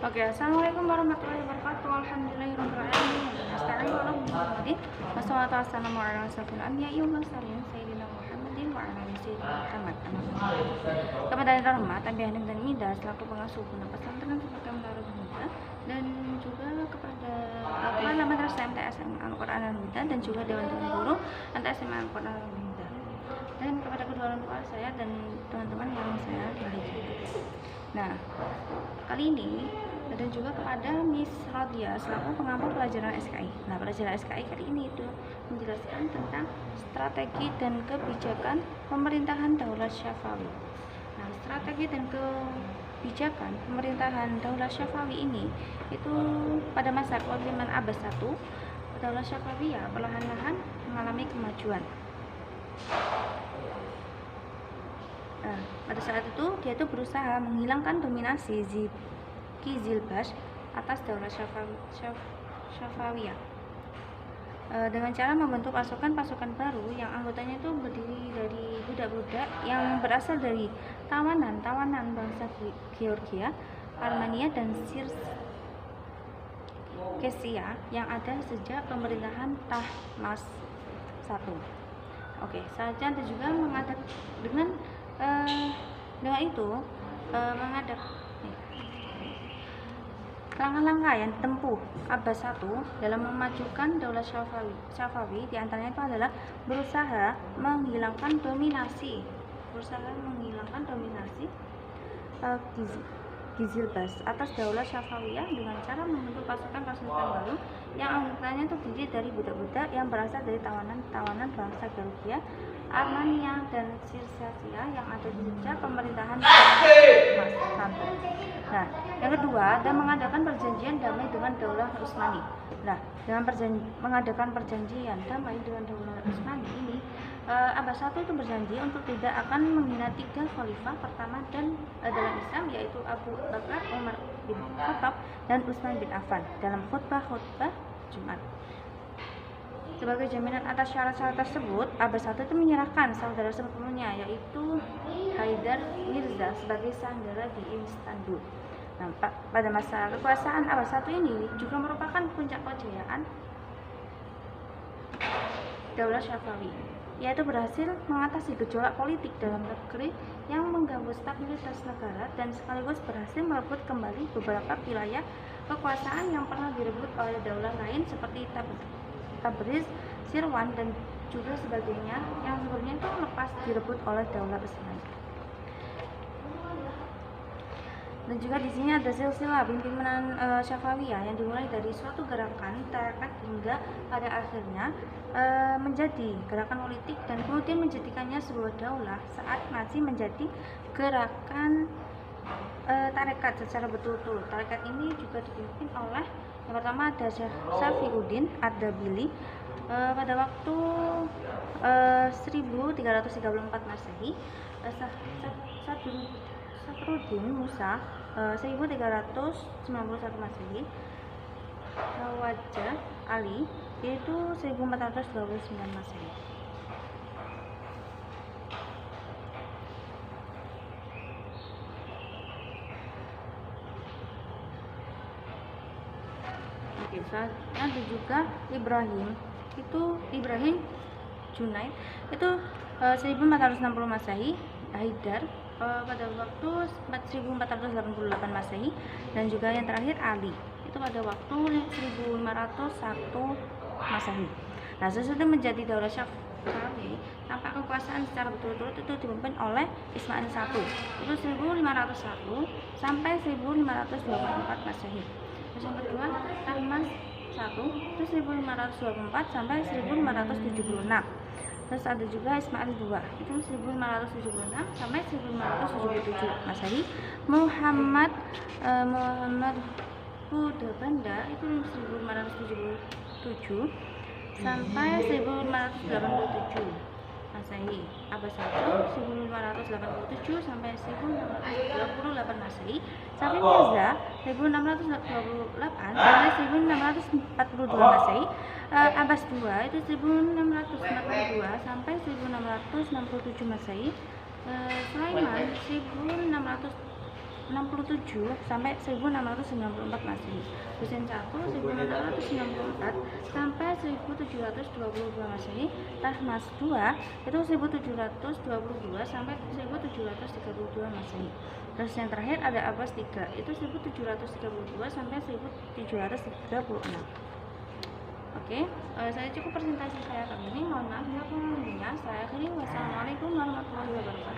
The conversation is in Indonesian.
Oke, assalamualaikum warahmatullahi wabarakatuh. Alhamdulillahirobbilalamin. Astagfirullahaladzim. Wassalatu wassalamu ala asyrofil anbiya'i wal mursalin sayyidina Muhammadin wa ala alihi Muhammad. Kepada yang terhormat Abi Hanif dan Ida selaku pengasuh Pondok Pesantren Seperti Darul Huda, dan juga kepada Kepala Madrasah MTSM Al-Qur'an Al-Huda dan juga Dewan Guru MTSM Al-Qur'an Al-Huda, dan kepada kedua orang tua saya dan teman-teman yang saya hormati. Nah, kali ini dan juga kepada Miss Rodia selaku pengampu pelajaran SKI. Nah, pelajaran SKI kali ini itu menjelaskan tentang strategi dan kebijakan pemerintahan Daulat Syafawi. Nah, strategi dan kebijakan pemerintahan Daulat Syafawi ini itu pada masa kepemimpinan Abbas I, Daulat Syafawi ya perlahan-lahan mengalami kemajuan. Nah, pada saat itu dia itu berusaha menghilangkan dominasi Qizilbash atas Daulat Syafawiyah dengan cara membentuk pasukan-pasukan baru yang anggotanya itu berdiri dari budak-budak yang berasal dari tawanan-tawanan bangsa Georgia, Armenia, dan Sirkesia yang ada sejak pemerintahan Tahmas I. Oke, saja juga mengadakan dengan itu langkah-langkah yang ditempuh Abbas I dalam memajukan Daulat Syafawi diantaranya itu adalah berusaha menghilangkan dominasi Qizilbash atas Daulat Syafawiyah dengan cara membentuk pasukan-pasukan baru yang anggotanya itu terdiri dari budak-budak yang berasal dari tawanan-tawanan bangsa Georgia, Armenia, dan Sirkesia yang ada di sejak pemerintahan Tahmas I. Nah, yang kedua, dan mengadakan perjanjian damai dengan Daulah Utsmani. Nah, dengan mengadakan perjanjian damai dengan Daulah Utsmani ini, Abbas I itu berjanji untuk tidak akan menghina 3 khalifah pertama dan dalam Islam, yaitu Abu Bakar, Umar bin Khattab, dan Utsman bin Affan dalam khutbah Jumat. Sebagai jaminan atas syarat-syarat tersebut, Abbas I itu menyerahkan saudara sepupunya yaitu Haidar Mirza sebagai sandera di Istanbul. Nah, pada masa kekuasaan Abbas I ini juga merupakan puncak kejayaan Daulat Syafawi, yaitu berhasil mengatasi gejolak politik dalam negeri yang mengganggu stabilitas negara dan sekaligus berhasil merebut kembali beberapa wilayah kekuasaan yang pernah direbut oleh daulah lain seperti Tabriz, Sirwan, dan juga sebagainya yang sebelumnya itu lepas direbut oleh Daulah Utsmani. Dan juga di sini ada silsilah pimpinan Syafawiyah yang dimulai dari suatu gerakan tarekat hingga pada akhirnya menjadi gerakan politik dan kemudian menjadikannya sebuah daulah saat masih menjadi gerakan tarekat secara betul-betul. Tarekat ini juga dipimpin oleh yang pertama ada Safiuddin Ad-Dabili pada waktu 1334 Masehi, Sadruddin Musa 1391 Masehi, Wajah Ali yaitu 1429 Masehi. Ada juga Ibrahim Junaid itu 1460 Masehi, Haidar pada waktu 1488 Masehi, dan juga yang terakhir Ali itu pada waktu 1501 Masehi. Nah, sesudah menjadi Daulat Syafawi tanpa kekuasaan secara berturut-turut itu dipimpin oleh Ismail I itu 1501 sampai 1524 Masehi. Terus yang kedua Tahmas I itu 1524 sampai 1576. Terus ada juga Ismail II itu 1576 sampai 1577 Masehi. Muhammad Hudabanda itu 1577 sampai 1587 Masehi. Abbas I 1587 sampai 1628 Masehi. Safi Mirza 1628 sampai 1642 Masehi. Abbas II itu 1642 sampai 1667 Masehi. Sulaiman 1667 sampai 1694 Masehi. Husain I 1694 sampai 1722 Masehi. Tahmasp II itu 1722 sampai 1732 Masehi. Terus yang terakhir ada Abbas III itu 1732 sampai 1736. Oke, saya cukup presentasi saya kali ini. Mohon maaf bila kurang lebihnya. Saya akhiri. Wassalamualaikum warahmatullahi wabarakatuh.